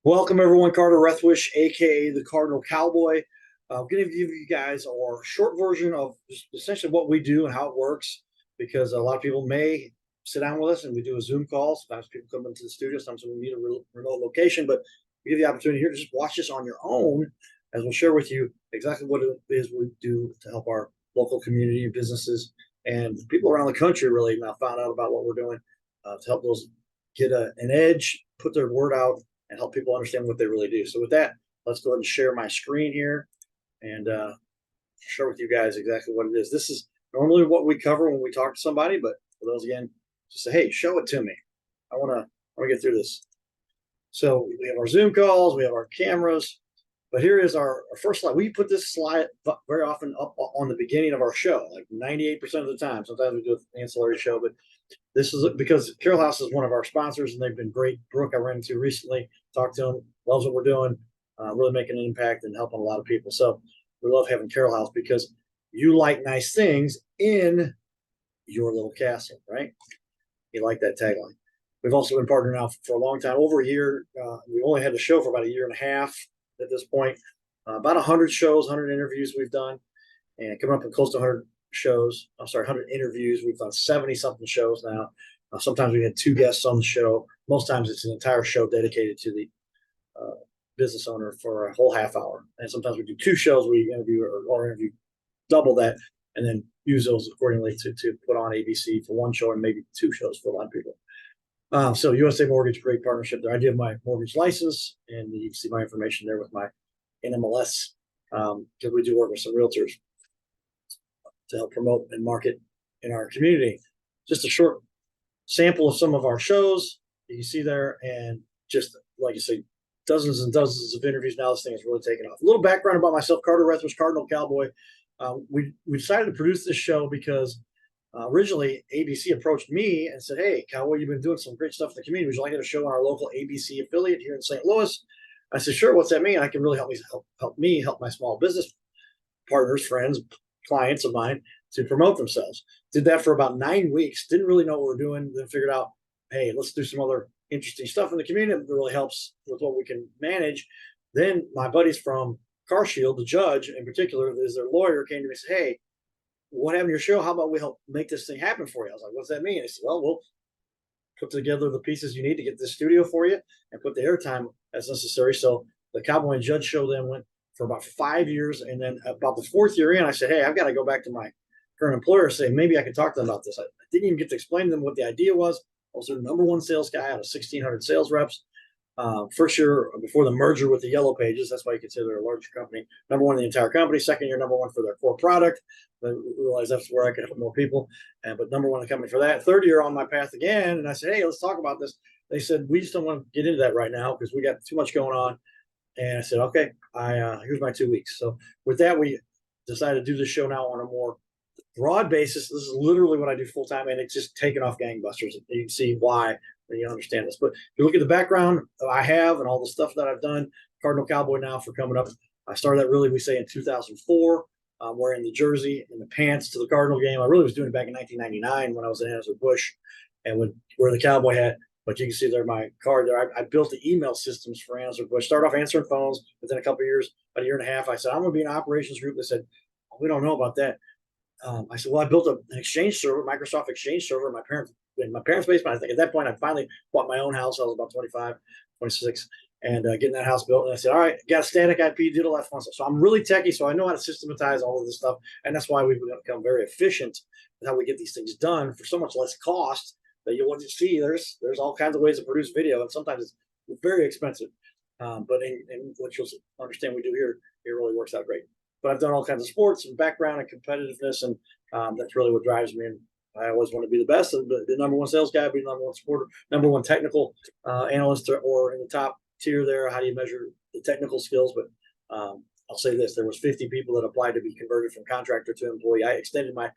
Welcome, everyone. Carter Rethwisch, aka the Cardinal Cowboy. I'm going to give you guys our short version of just essentially what we do and how it works, because a lot of people may sit down with us and we do a Zoom call. Sometimes people come into the studio, sometimes we meet a remote location, but we give you the opportunity here to just watch this on your own as we'll share with you exactly what it is we do to help our local community and businesses and people around the country really now found out about what we're doing to help those get an edge, put their word out, and help people understand what they really do. So with that, let's go ahead and share my screen here and share with you guys exactly what it is. This is normally what we cover when we talk to somebody, but for those again, just say, hey, show it to me. I want to get through this. So we have our Zoom calls, we have our cameras, but here is our first slide. We put this slide very often up on the beginning of our show, like 98% of the time. Sometimes we do an ancillary show, but this is because Carroll House is one of our sponsors, and they've been great. Brooke, I ran into recently, talked to him, loves what we're doing, really making an impact and helping a lot of people. So we love having Carroll House because you like nice things in your little castle, right? You like that tagline. We've also been partnering now for a long time, over a year. We only had the show for about a year and a half at this point. About 100 shows, 100 interviews we've done, and coming up with close to 100 shows. I'm sorry, 100 interviews. We've done 70 something shows now. Sometimes we had two guests on the show. Most times it's an entire show dedicated to the business owner for a whole half hour. And sometimes we do two shows. We interview or interview double that, and then use those accordingly to put on ABC for one show and maybe two shows for a lot of people. So USA Mortgage, great partnership there. I do have my mortgage license, and you can see my information there with my NMLS, because we do work with some realtors to help promote and market in our community. Just a short sample of some of our shows you can see there, and just like you say, dozens and dozens of interviews. Now this thing is really taking off. A little background about myself: Carter Rethwisch, Cardinal Cowboy. We decided to produce this show because originally ABC approached me and said, hey, Cowboy, you've been doing some great stuff in the community. Would you like to show on our local ABC affiliate here in St. Louis? I said, sure. What's that mean? I can really help my small business partners, friends, clients of mine to promote themselves. Did that for about 9 weeks. Didn't really know what we're doing. Then figured out, hey, let's do some other interesting stuff in the community that really helps with what we can manage. Then my buddies from CarShield, the judge in particular, is their lawyer, came to me and said, hey, what happened to your show? How about we help make this thing happen for you? I was like, what's that mean? I said, well, we'll put together the pieces you need to get this studio for you and put the airtime as necessary. So the Cowboy and Judge show then went for about 5 years. And then about the fourth year in, I said, hey, I've got to go back to my current employer and say, maybe I could talk to them about this. I didn't even get to explain to them what the idea was. I was their number one sales guy out of 1,600 sales reps. First year before the merger with the Yellow Pages, that's why you consider they're a larger company. Number one in the entire company. Second year, number one for their core product. I realized that's where I could help more people. But number one in the company for that. Third year on my path again, and I said, hey, let's talk about this. They said, we just don't want to get into that right now because we got too much going on. And I said, okay, here's my 2 weeks. So with that, we decided to do the show now on a more broad basis. This is literally what I do full time, and it's just taken off gangbusters. You can see why when you understand this. But if you look at the background I have and all the stuff that I've done, Cardinal Cowboy now for coming up. I started that really, we say, in 2004, wearing the jersey and the pants to the Cardinal game. I really was doing it back in 1999 when I was in Anheuser-Busch and would wear the Cowboy hat. But you can see there my card there. I built the email systems for Anheuser-Busch. Started off answering phones. Within a couple of years, about a year and a half, I said, I'm going to be an operations group. They said, oh, we don't know about that. I said, well, I built an Exchange server, Microsoft Exchange server in my parents' basement. I think at that point, I finally bought my own house. I was about 25, 26, and getting that house built. And I said, all right, got a static IP, did all that fun stuff. So I'm really techie, so I know how to systematize all of this stuff. And that's why we've become very efficient with how we get these things done for so much less cost that you'll see. There's all kinds of ways to produce video, and sometimes it's very expensive. But in what you'll understand we do here, it really works out great. But I've done all kinds of sports and background and competitiveness, and that's really what drives me. And I always want to be the best, the number one sales guy, be the number one supporter, number one technical analyst, or in the top tier there. How do you measure the technical skills? But I'll say this: there was 50 people that applied to be converted from contractor to employee. I extended my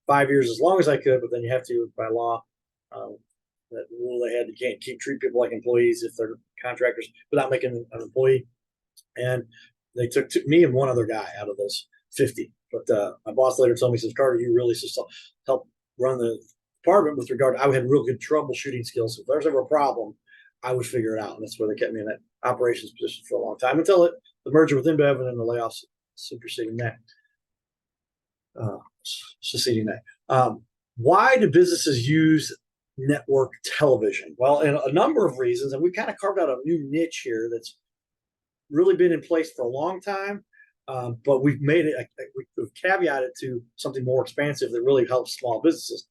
5 years as long as I could, but then you have to by law. That rule they had, you can't treat people like employees if they're contractors without making them an employee. And they took me and one other guy out of those 50. But my boss later told me, he says, Carter, you really just help run the department with regard to, I had real good troubleshooting skills. If there's ever a problem, I would figure it out. And that's where they kept me in that operations position for a long time until the merger with InBev and then the layoffs superseding that. Succeeding that. Why do businesses use network television? Well, in a number of reasons, and we've kind of carved out a new niche here that's really been in place for a long time, but we've made it, we've caveated to something more expansive that really helps small businesses.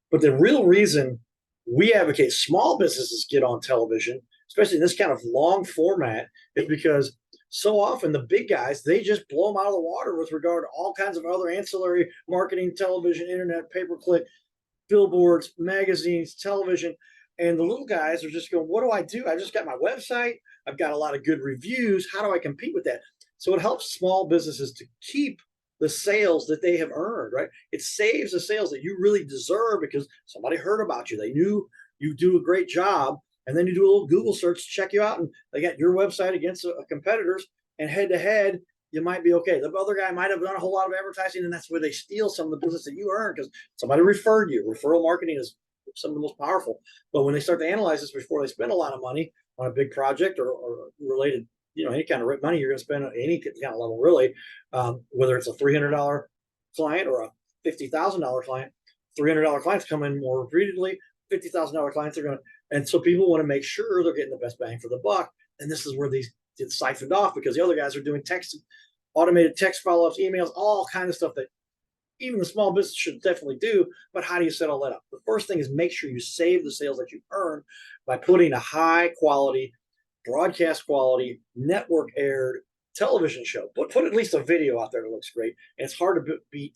But the real reason we advocate small businesses get on television, especially in this kind of long format, is because so often the big guys, they just blow them out of the water with regard to all kinds of other ancillary marketing, television, internet, pay-per-click, billboards, magazines, television. And the little guys are just going, what do I do? I just got my website. I've got a lot of good reviews. How do I compete with that? So it helps small businesses to keep the sales that they have earned, right? It saves the sales that you really deserve because somebody heard about you. They knew you do a great job. And then you do a little Google search to check you out, and they got your website against a competitors, and head to head, you might be okay. The other guy might have done a whole lot of advertising, and that's where they steal some of the business that you earn because somebody referred you. Referral marketing is some of the most powerful. But when they start to analyze this before they spend a lot of money on a big project or related, any kind of money you're going to spend on any kind of level, really, whether it's a $300 client or a $50,000 client, $300 clients come in more repeatedly. $50,000 clients are going to, and so people want to make sure they're getting the best bang for the buck. And this is where these get siphoned off because the other guys are doing text, automated text follow-ups, emails, all kinds of stuff that even the small business should definitely do. But how do you set all that up? The first thing is make sure you save the sales that you earn by putting a high quality, broadcast quality, network aired television show. But put at least a video out there that looks great. And it's hard to beat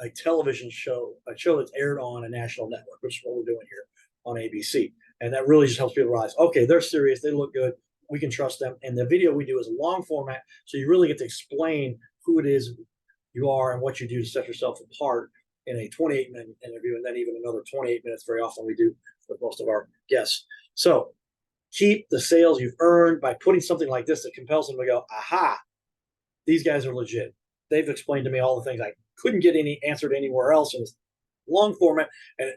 a television show, a show that's aired on a national network, which is what we're doing here on ABC. And that really just helps people realize, okay, they're serious, they look good, we can trust them. And the video we do is a long format, so you really get to explain who it is you are and what you do to set yourself apart in a 28-minute interview, and then even another 28 minutes very often we do with most of our guests. So keep the sales you've earned by putting something like this that compels them to go, aha, these guys are legit. They've explained to me all the things I couldn't get any answered anywhere else in this long format, and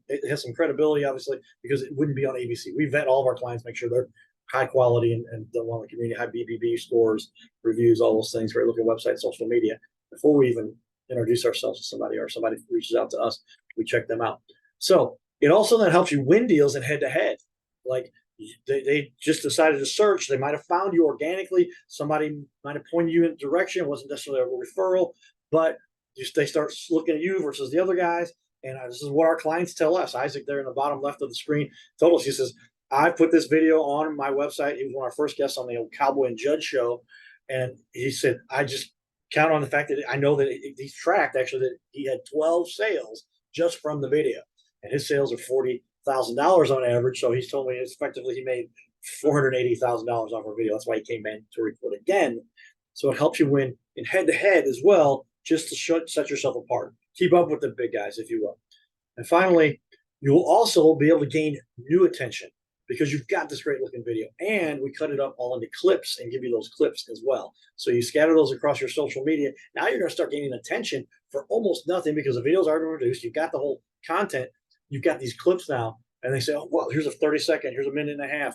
it has some credibility, obviously, because it wouldn't be on ABC. We vet all of our clients, make sure they're high quality and don't want the community, high BBB scores, reviews, all those things, great looking website, social media. Before we even introduce ourselves to somebody or somebody reaches out to us, we check them out. So it also then helps you win deals in head to head. Like they just decided to search. They might have found you organically. Somebody might have pointed you in a direction. It wasn't necessarily a referral, but they start looking at you versus the other guys. And this is what our clients tell us. Isaac, there in the bottom left of the screen, told us, he says, I put this video on my website. He was one of our first guests on the old Cowboy and Judge show. And he said, I just count on the fact that I know that he's tracked actually that he had 12 sales just from the video. And his sales are $40,000 on average. So he's told me effectively he made $480,000 off our video. That's why he came in to report again. So it helps you win in head to head as well, just to set yourself apart. Keep up with the big guys, if you will. And finally, you will also be able to gain new attention because you've got this great looking video, and we cut it up all into clips and give you those clips as well. So you scatter those across your social media. Now you're going to start gaining attention for almost nothing because the videos already reduced. You've got the whole content. You've got these clips now, and they say, oh, well, here's a 30-second, here's a minute and a half.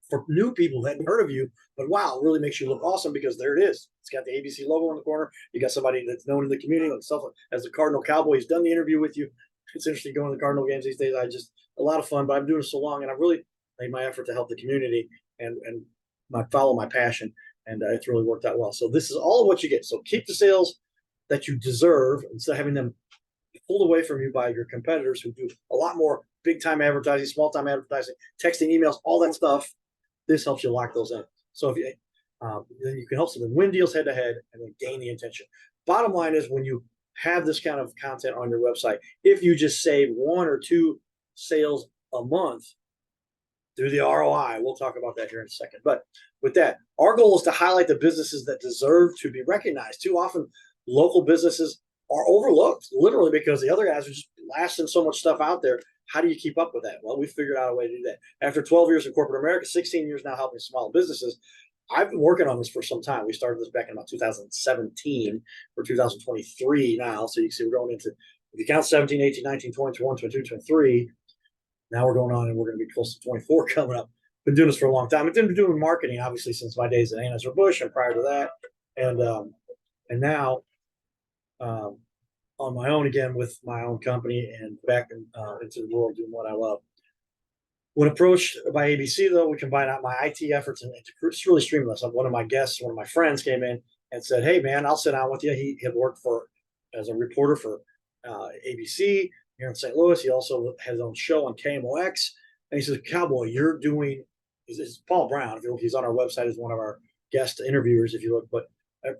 For new people who hadn't heard of you, but wow, it really makes you look awesome because there it is. It's got the ABC logo in the corner. You got somebody that's known in the community, himself as the Cardinal Cowboy. He's done the interview with you. It's interesting going to the Cardinal games these days. A lot of fun, but I'm doing it so long, and I've really made my effort to help the community and follow my passion, and it's really worked out well. So this is all of what you get. So keep the sales that you deserve instead of having them pulled away from you by your competitors who do a lot more big-time advertising, small-time advertising, texting, emails, all that stuff. This helps you lock those in. So if you then you can help them win deals head to head and then gain the attention. Bottom line is when you have this kind of content on your website, if you just save 1 or 2 sales a month through the ROI, we'll talk about that here in a second. But with that, our goal is to highlight the businesses that deserve to be recognized. Too often, local businesses are overlooked, literally, because the other guys are just blasting so much stuff out there. How do you keep up with that? Well, we figured out a way to do that. After 12 years in corporate America, 16 years now helping small businesses, I've been working on this for some time. We started this back in about 2017 or 2023 now. So you can see we're going into, if you count 17, 18, 19, 20, 21, 22, 23, Now we're going on and we're going to be close to 24 coming up. Been doing this for a long time. I've been doing marketing, obviously, since my days at Anheuser-Busch and prior to that. And now on my own again with my own company and back into the world doing what I love. When approached by ABC, though, we combined out my IT efforts and it's really streamless. One of my guests, one of my friends came in and said, "Hey, man, I'll sit down with you." He had worked as a reporter for ABC here in St. Louis. He also has his own show on KMOX. And he says, "Cowboy, you're doing," this is Paul Brown. If you look, he's on our website as one of our guest interviewers, if you look, but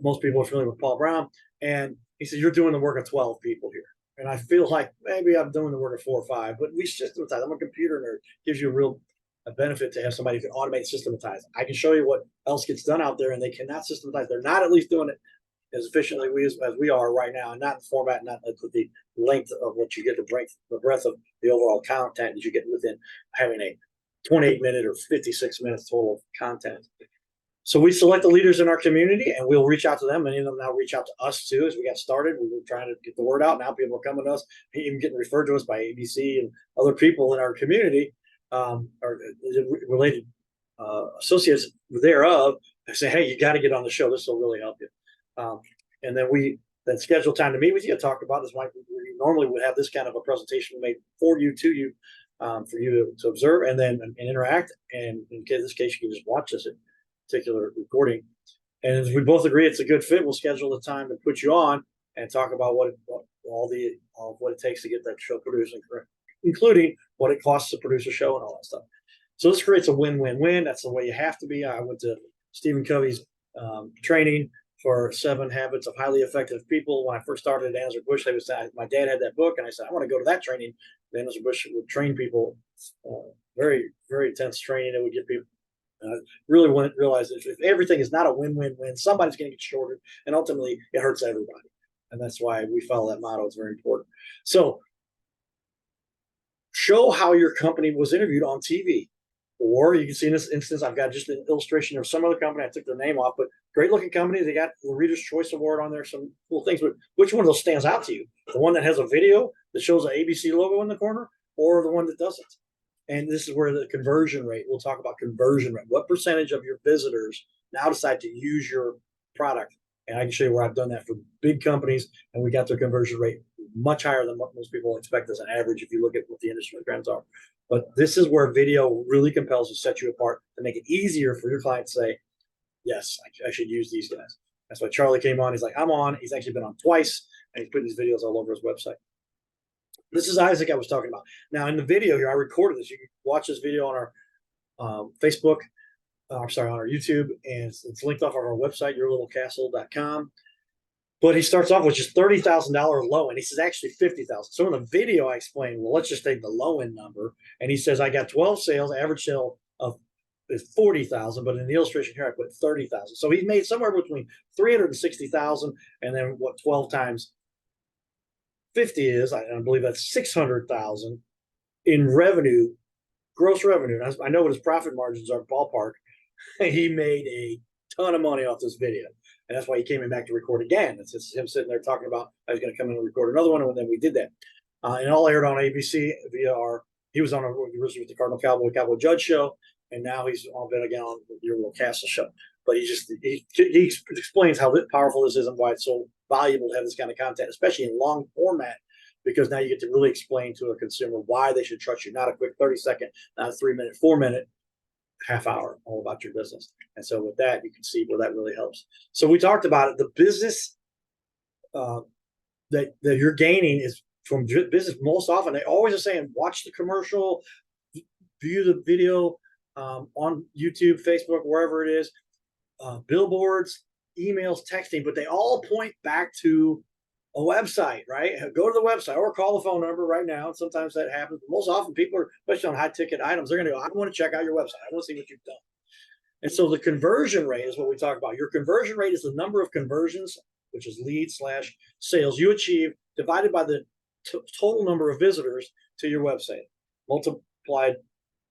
most people are familiar with Paul Brown. And he said, "You're doing the work of 12 people here." And I feel like maybe I'm doing the work of 4 or 5, but we systematize. I'm a computer nerd. Gives you a benefit to have somebody who can automate, systematize. I can show you what else gets done out there, and they cannot systematize. They're not at least doing it as efficiently as we are right now, and not in format, not with the length of what you get, the breadth of the overall content that you get within having a 28-minute or 56 minutes total of content. So we select the leaders in our community and we'll reach out to them. Many of them now reach out to us too. As we got started, we were trying to get the word out. Now people are coming to us, even getting referred to us by ABC and other people in our community, or related associates thereof. I say, "Hey, you got to get on the show. This will really help you." And then we schedule time to meet with you, talk about this. We normally would have this kind of a presentation made for you, to you, for you to observe and then interact. And in this case, you can just watch this particular recording. And as we both agree it's a good fit, we'll schedule the time to put you on and talk about what it takes to get that show produced, including what it costs to produce a show and all that stuff. So this creates a win-win-win. That's the way you have to be. I went to Stephen Covey's training for 7 Habits of Highly Effective People. When I first started at Anheuser-Busch, they would say, my dad had that book, and I said, "I want to go to that training." Anheuser-Busch would train people, very, very intense training. It would get people. Really wouldn't realize that if everything is not a win-win-win, somebody's going to get shorted, and ultimately it hurts everybody. And that's why we follow that motto. It's very important. So show how your company was interviewed on TV. Or you can see in this instance, I've got just an illustration of some other company. I took their name off, but great looking company. They got the Reader's Choice Award on there, some cool things. But which one of those stands out to you? The one that has a video that shows an ABC logo in the corner, or the one that doesn't? And this is where the conversion rate, we'll talk about conversion rate. What percentage of your visitors now decide to use your product? And I can show you where I've done that for big companies, and we got their conversion rate much higher than what most people expect as an average if you look at what the industry trends are. But this is where video really compels to set you apart, to make it easier for your client to say, "Yes, I should use these guys." That's why Charlie came on. He's like, "I'm on." He's actually been on twice, and he's putting these videos all over his website. This is Isaac I was talking about. Now, in the video here, I recorded this. You can watch this video on our Facebook. I'm sorry, on our YouTube, and it's linked off of our website, yourlittlecastle.com. But he starts off with just $30,000 low end. He says actually 50,000. So in the video, I explained, well, let's just take the low end number. And he says, I got 12 sales, average sale of is 40,000, but in the illustration here, I put 30,000. So he's made somewhere between 360,000 and then what 12 times 50 is, I believe that's 600,000 in revenue, gross revenue. And I know what his profit margins are, ballpark. He made a ton of money off this video. And that's why he came in back to record again. It's just him sitting there talking about I was going to come in and record another one, and then we did that. And all aired on ABC via he was on originally with the Cardinal Cowboy Judge show, and now he's been again on Your Little Castle show. But he explains how powerful this is and why it's so valuable to have this kind of content, especially in long format, because now you get to really explain to a consumer why they should trust you. Not a quick 30-second, not a 3-minute, 4-minute, half hour, all about your business. And so with that, you can see where that really helps. So we talked about it. The business that you're gaining is from business. Most often, they always are saying, watch the commercial, view the video on YouTube, Facebook, wherever it is, billboards, emails, texting, but they all point back to a website, right? Go to the website or call the phone number right now. And sometimes that happens. But most often people are, especially on high ticket items, they're going to go, I want to check out your website. I want to see what you've done. And so the conversion rate is what we talk about. Your conversion rate is the number of conversions, which is leads / sales you achieve divided by the total number of visitors to your website, multiplied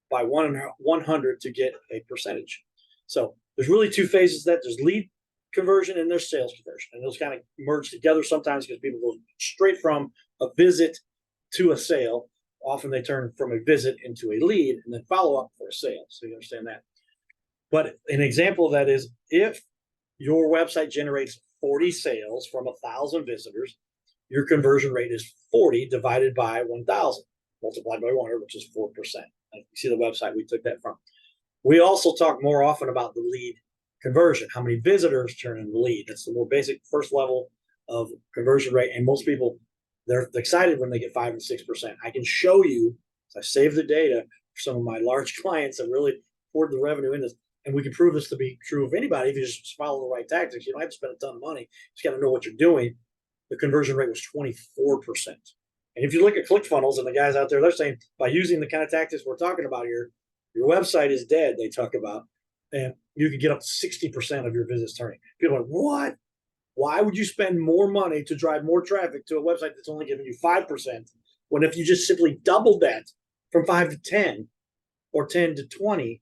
by 100 to get a percentage. So there's really 2 phases that there's lead conversion and there's sales conversion, and those kind of merge together sometimes because people go straight from a visit to a sale, often they turn from a visit into a lead and then follow up for a sale. So you understand that. But an example of that is if your website generates 40 sales from 1,000 visitors, your conversion rate is 40 divided by 1,000 multiplied by 100, which is 4%. You see the website we took that from. We also talk more often about the lead conversion, how many visitors turn into lead. That's the more basic first level of conversion rate. And most people, they're excited when they get 5 and 6%. I can show you, I save the data for some of my large clients that really poured the revenue in this. And we can prove this to be true of anybody if you just follow the right tactics. You don't have to spend a ton of money. You just got to know what you're doing. The conversion rate was 24%. And if you look at ClickFunnels and the guys out there, they're saying by using the kind of tactics we're talking about here, your website is dead, they talk about, and you can get up to 60% of your visits turning. People are like, what? Why would you spend more money to drive more traffic to a website that's only giving you 5%, when if you just simply doubled that from 5 to 10 or 10 to 20,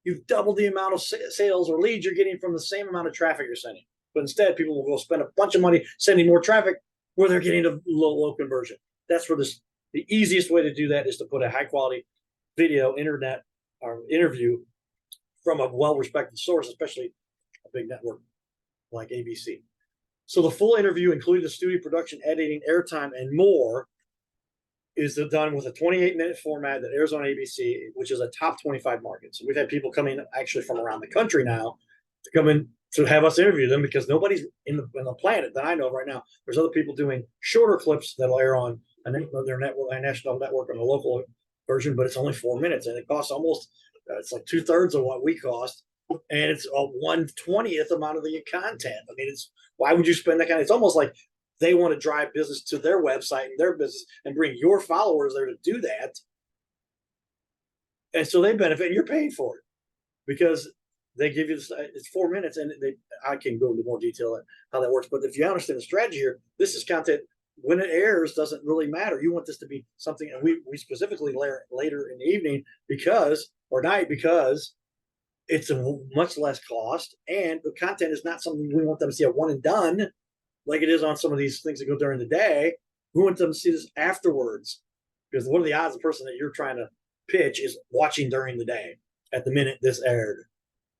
you've doubled the amount of sales or leads you're getting from the same amount of traffic you're sending. But instead, people will go spend a bunch of money sending more traffic where they're getting a low conversion. That's where the easiest way to do that is to put a high quality video, internet, or interview from a well-respected source, especially a big network like ABC. So the full interview, including the studio production, editing, airtime, and more, is done with a 28-minute format that airs on ABC, which is a top 25 market. So we've had people coming actually from around the country now to come in to have us interview them, because nobody's in the planet that I know of right now. There's other people doing shorter clips that'll air on their network, a national network, and a local version, but it's only 4 minutes, and it costs almost it's like 2/3 of what we cost, and it's a 1/20th amount of the content. I mean, why would you spend that kind of? It's almost like they want to drive business to their website and their business and bring your followers there to do that, and so they benefit, and you're paying for it because they give you it's 4 minutes, and I can go into more detail on how that works. But if you understand the strategy here, this is content. When it airs, doesn't really matter. You want this to be something, and we specifically later in the evening or night, because it's a much less cost, and the content is not something we want them to see a one and done like it is on some of these things that go during the day. We want them to see this afterwards, because what are the odds the person that you're trying to pitch is watching during the day at the minute this aired?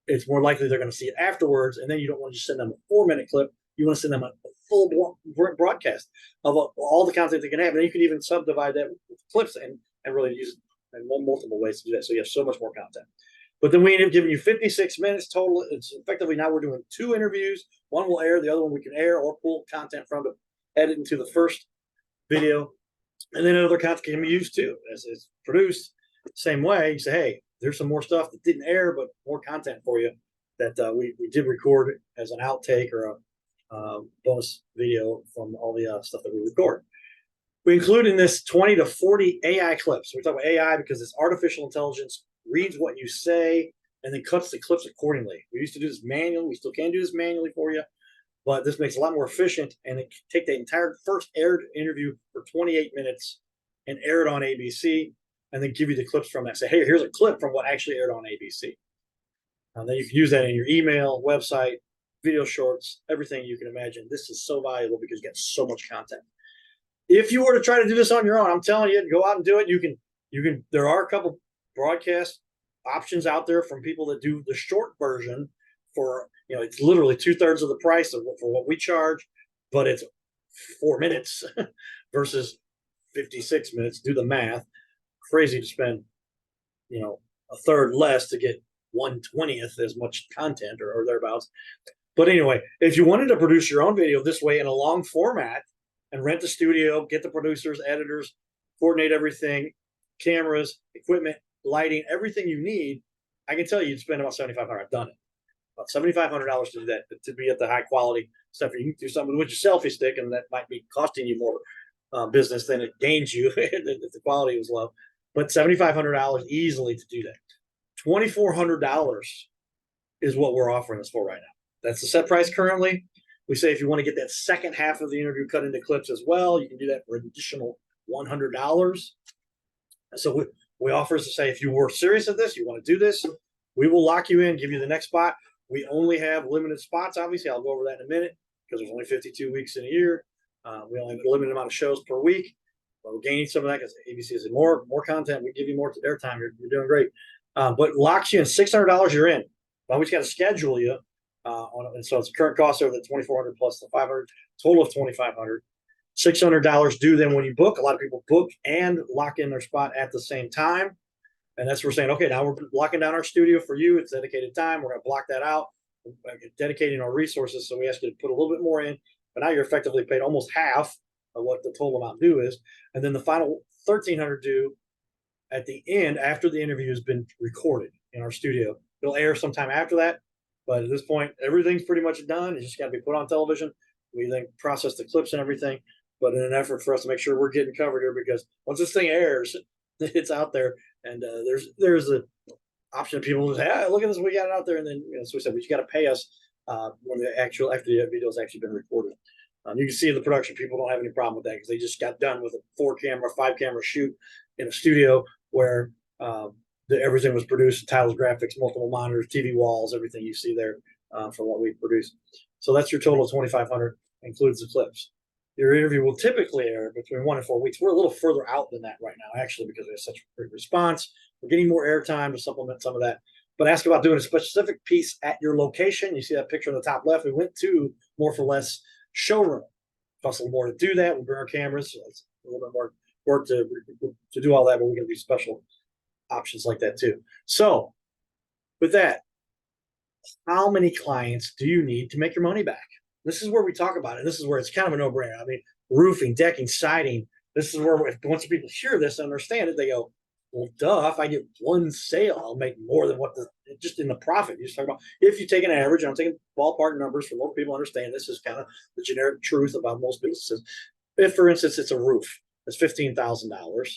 It's more likely they're going to see it afterwards, and then you don't want to just send them a 4-minute clip. You want to send them a full broadcast of all the content they can have. And you can even subdivide that with clips and really use it in multiple ways to do that. So you have so much more content. But then we end up giving you 56 minutes total. It's effectively, now we're doing 2 interviews. One will air, the other one we can air or pull content from to edit into the first video. And then other content can be used too. As it's produced same way. You say, hey, there's some more stuff that didn't air, but more content for you that we did record as an outtake or a bonus video from all the stuff that we record. We include in this 20 to 40 AI clips. We talk about AI because it's artificial intelligence, reads what you say, and then cuts the clips accordingly. We used to do this manually. We still can do this manually for you, but this makes it a lot more efficient, and it can take the entire first aired interview for 28 minutes and air it on ABC, and then give you the clips from that. Say, hey, here's a clip from what actually aired on ABC. And then you can use that in your email, website, video shorts, everything you can imagine. This is so valuable because you get so much content. If you were to try to do this on your own, I'm telling you, go out and do it. You can. There are a couple broadcast options out there from people that do the short version for, it's literally 2/3 of the price for what we charge, but it's 4 minutes versus 56 minutes. Do the math. Crazy to spend, a third less to get 1/20th as much content or thereabouts. But anyway, if you wanted to produce your own video this way in a long format and rent the studio, get the producers, editors, coordinate everything, cameras, equipment, lighting, everything you need, I can tell you, you'd spend about $7,500. I've done it. About $7,500 to do that, to be at the high quality stuff. You can do something with your selfie stick, and that might be costing you more business than it gains you if the quality was low. But $7,500 easily to do that. $2,400 is what we're offering this for right now. That's the set price currently. We say if you want to get that second half of the interview cut into clips as well, you can do that for an additional $100. So we offer to say, if you were serious at this, you want to do this, we will lock you in, give you the next spot. We only have limited spots, obviously. I'll go over that in a minute because there's only 52 weeks in a year. We only have a limited amount of shows per week. But we're gaining some of that because ABC is more content. We give you more airtime. You're doing great. But locks you in $600. You're in. But we just got to schedule you. And so it's current cost over the 2,400 plus the 500, total of 2,500. $600 due then when you book. A lot of people book and lock in their spot at the same time. And that's where we're saying, okay, now we're locking down our studio for you. It's dedicated time. We're going to block that out, dedicating our resources. So we ask you to put a little bit more in, but now you're effectively paid almost half of what the total amount due is. And then the final 1,300 due at the end after the interview has been recorded in our studio. It'll air sometime after that. But at this point, everything's pretty much done. It's just got to be put on television. We then process the clips and everything. But in an effort for us to make sure we're getting covered here, because once this thing airs, it's out there. And there's an option of people who say, hey, look at this, we got it out there. And then, so we said, but you got to pay us when the actual, after the video has actually been recorded. You can see in the production, people don't have any problem with that because they just got done with a 4-camera, 5-camera shoot in a studio where everything was produced, titles, graphics, multiple monitors, TV walls, everything you see there from what we produce. So that's your total of 2,500, includes the clips. Your interview will typically air between 1 and 4 weeks. We're a little further out than that right now, actually, because we have such a great response. We're getting more airtime to supplement some of that. But ask about doing a specific piece at your location. You see that picture on the top left. We went to More for Less showroom. Costs a little more to do that. We bring our cameras. So it's a little bit more work to do all that, but we can do special options like that too. So with that, how many clients do you need to make your money back? This is where we talk about it. This is where it's kind of a no-brainer. I mean, roofing, decking, siding. This is where once people hear this and understand it, they go, well, duh, if I get one sale, I'll make more than what just in the profit. You just talk about if you take an average, and I'm taking ballpark numbers for more people understand this is kind of the generic truth about most businesses. If, for instance, it's a roof, it's $15,000,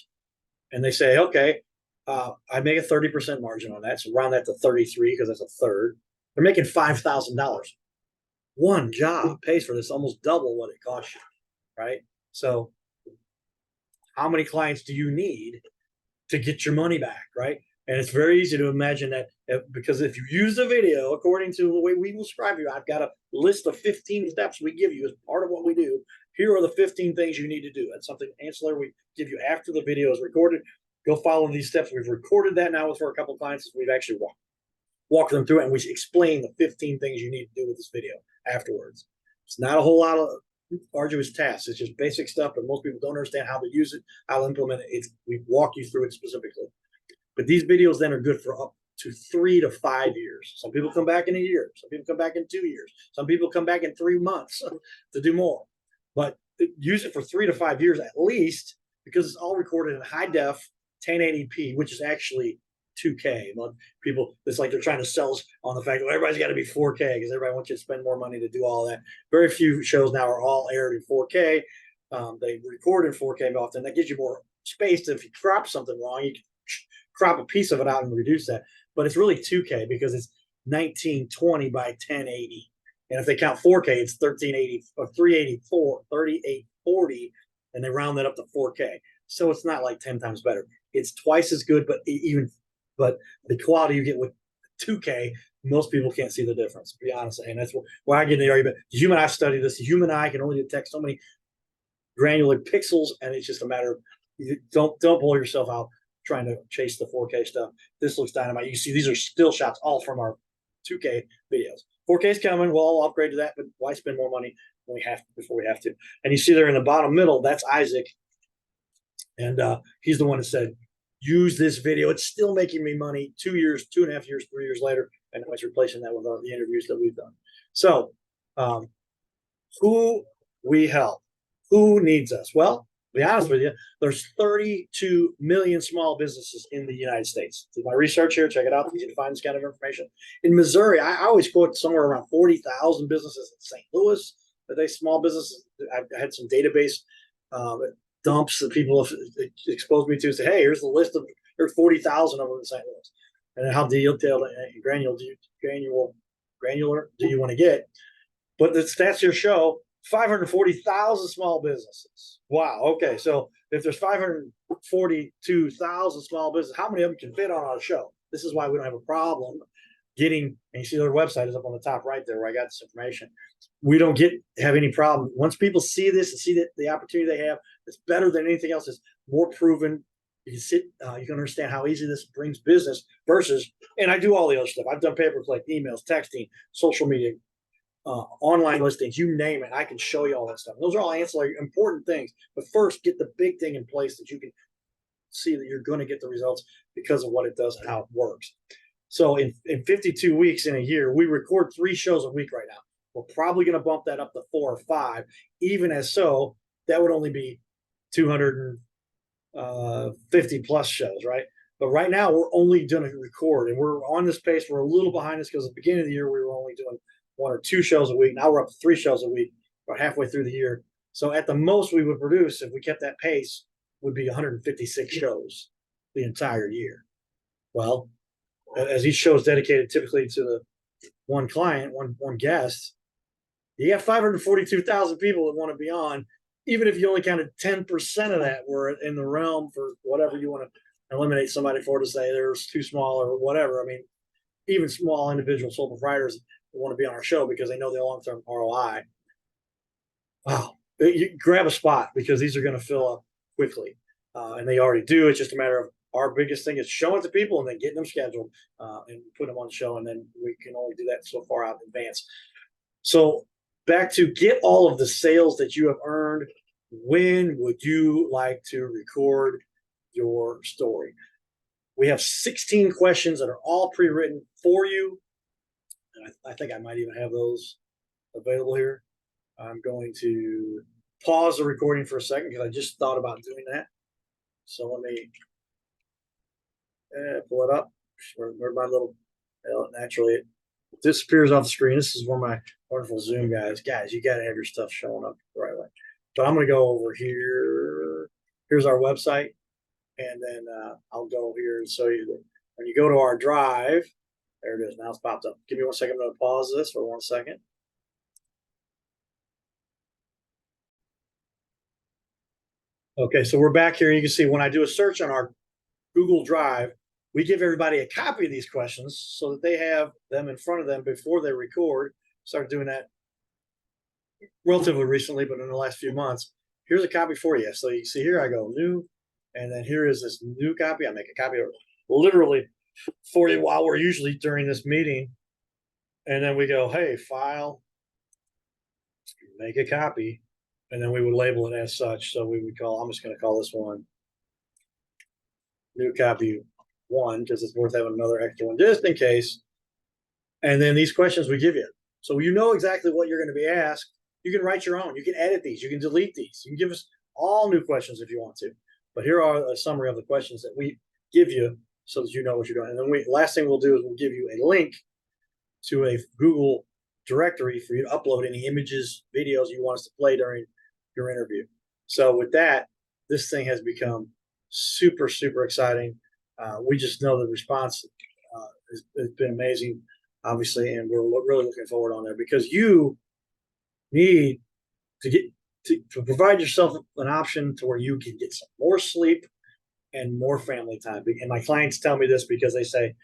and they say, okay, I make a 30% margin on that, so round that to 33 because that's a third. They're making $5,000. One job pays for this, almost double what it costs you, right? So how many clients do you need to get your money back, right? And it's very easy to imagine that because if you use the video according to the way we will describe you, I've got a list of 15 steps we give you as part of what we do. Here are the 15 things you need to do. That's something ancillary we give you after the video is recorded. Go follow these steps. We've recorded that now for a couple of clients. We've actually walked them through it, and we explain the 15 things you need to do with this video afterwards. It's not a whole lot of arduous tasks. It's just basic stuff, but most people don't understand how to use it, how to implement it. We walk you through it specifically. But these videos then are good for up to 3 to 5 years. Some people come back in a year. Some people come back in 2 years. Some people come back in 3 months to do more. But use it for 3 to 5 years at least, because it's all recorded in high def 1080p, which is actually 2K. People, it's like they're trying to sell us on the fact that everybody's got to be 4K because everybody wants you to spend more money to do all that. Very few shows now are all aired in 4K. They record in 4K often. That gives you more space. If you crop something wrong, you can crop a piece of it out and reduce that. But it's really 2K because it's 1920 by 1080. And if they count 4K, it's 1380 or 384, 3840, and they round that up to 4K. So it's not like 10 times better. It's twice as good, but the quality you get with 2K, most people can't see the difference, to be honest. And that's why I get in the argument. The human eye study this. The human eye can only detect so many granular pixels, and it's just a matter of don't blow yourself out trying to chase the 4K stuff. This looks dynamite. You see, these are still shots, all from our 2K videos. 4K is coming. We'll all upgrade to that, but why spend more money when we have to, before we have to? And you see there in the bottom middle, that's Isaac, and he's the one that said, use this video. It's still making me money 2 years, 2.5 years, 3 years later, and it's replacing that with the interviews that we've done. So who we help, who needs us? Well, to be honest with you, there's 32 million small businesses in the United States. Do my research here, check it out. You can find this kind of information. In Missouri, I always quote somewhere around 40,000 businesses in St. Louis. Are they small businesses? I had some database dumps that people have exposed me to. Say, hey, here's the list of, there's 40,000 of them in St. Louis. And how detailed and granular do you want to get? But the stats here show 540,000 small businesses. Wow. Okay. So if there's 542,000 small businesses, how many of them can fit on our show? This is why we don't have a problem getting, and you see their website is up on the top right there where I got this information. We don't have any problem. Once people see this and see that the opportunity they have, it's better than anything else. It's more proven. You can understand how easy this brings business versus, and I do all the other stuff. I've done pay-per-click, emails, texting, social media, online listings, you name it. I can show you all that stuff. Those are all ancillary important things. But first, get the big thing in place that you can see that you're going to get the results because of what it does and how it works. So in 52 weeks in a year, we record 3 shows a week right now. We're probably going to bump that up to 4 or 5. Even as so, that would only be 250 plus shows, right? But right now, we're only going to record, and we're on this pace. We're a little behind this because at the beginning of the year, we were only doing 1 or 2 shows a week. Now we're up to 3 shows a week, about halfway through the year. So at the most we would produce, if we kept that pace, would be 156 shows the entire year. Well, as each show is dedicated typically to the one client, one guest, you have 542,000 people that want to be on. Even if you only counted 10% of that were in the realm for whatever you want to eliminate somebody for, to say they're too small or whatever. I mean, even small individual sole proprietors want to be on our show because they know their long-term ROI. Wow. You grab a spot because these are going to fill up quickly. And they already do. It's just a matter of, our biggest thing is showing it to people and then getting them scheduled and put them on the show. And then we can only do that so far out in advance. So back to get all of the sales that you have earned. When would you like to record your story? We have 16 questions that are all pre-written for you. And I think I might even have those available here. I'm going to pause the recording for a second because I just thought about doing that. So let me pull it up. Where my little, naturally it disappears off the screen. This is one of my wonderful Zoom guys. Guys, you got to have your stuff showing up the right way. But I'm going to go over here. Here's our website. And then I'll go here and show you that when you go to our drive, there it is. Now it's popped up. Give me 1 second. I'm going to pause this for 1 second. Okay, so we're back here. You can see when I do a search on our Google Drive, we give everybody a copy of these questions so that they have them in front of them before they record. Started doing that relatively recently, but in the last few months. Here's a copy for you. So you see here, I go new, and then here is this new copy. I make a copy of it literally for you while we're usually during this meeting. And then we go, hey, file, make a copy. And then we would label it as such. So we would call, I'm just going to call this one new copy 1 because it's worth having another extra one just in case. And then these questions we give you. So you know exactly what you're going to be asked. You can write your own. You can edit these. You can delete these. You can give us all new questions if you want to. But here are a summary of the questions that we give you so that you know what you're doing. And then last thing we'll do is we'll give you a link to a Google directory for you to upload any images, videos you want us to play during your interview. So with that, this thing has become super, super exciting. We just know the response has been amazing, obviously, and we're really looking forward on there because you need to get to provide yourself an option to where you can get some more sleep and more family time. And my clients tell me this because they say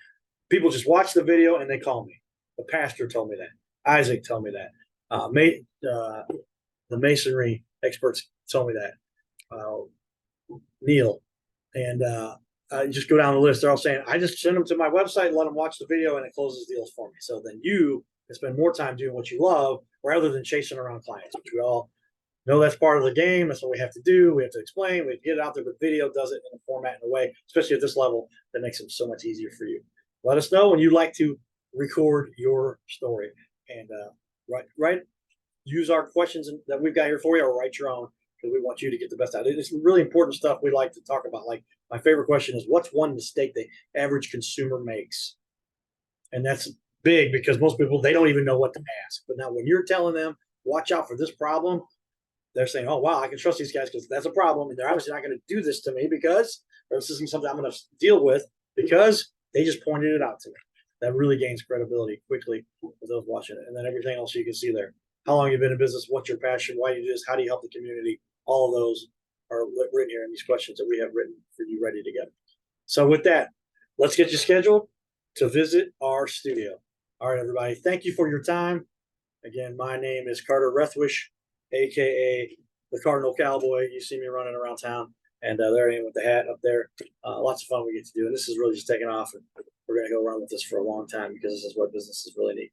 people just watch the video and they call me. The pastor told me that. Isaac told me that. The masonry experts told me that. Neil. And I just go down the list. They're all saying, I just send them to my website and let them watch the video and it closes deals for me. So then you can spend more time doing what you love rather than chasing around clients, which we all know that's part of the game. That's what we have to do. We have to explain. We have to get it out there, but video does it in a format and a way, especially at this level, that makes it so much easier for you. Let us know when you'd like to record your story and use our questions that we've got here for you, or write your own because we want you to get the best out of it. It's really important stuff we like to talk about. Like my favorite question is, what's one mistake the average consumer makes? And that's big because most people, they don't even know what to ask. But now when you're telling them, watch out for this problem, they're saying, oh, wow, I can trust these guys because that's a problem. And they're obviously not going to do this to me because, or this isn't something I'm going to deal with because they just pointed it out to me. That really gains credibility quickly for those watching it. And then everything else you can see there. How long you've been in business, what's your passion, why you do this, how do you help the community? All of those are written here in these questions that we have written for you ready to go. So with that, let's get you scheduled. to visit our studio. All right, everybody. Thank you for your time. Again, my name is Carter Rethwisch, aka the Cardinal Cowboy. You see me running around town, and there I am with the hat up there. Lots of fun we get to do, and this is really just taking off. And we're going to go run with this for a long time because this is what businesses really need.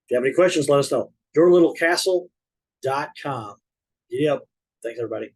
If you have any questions, let us know. yourlittlecastle.com. Yep. Thanks, everybody.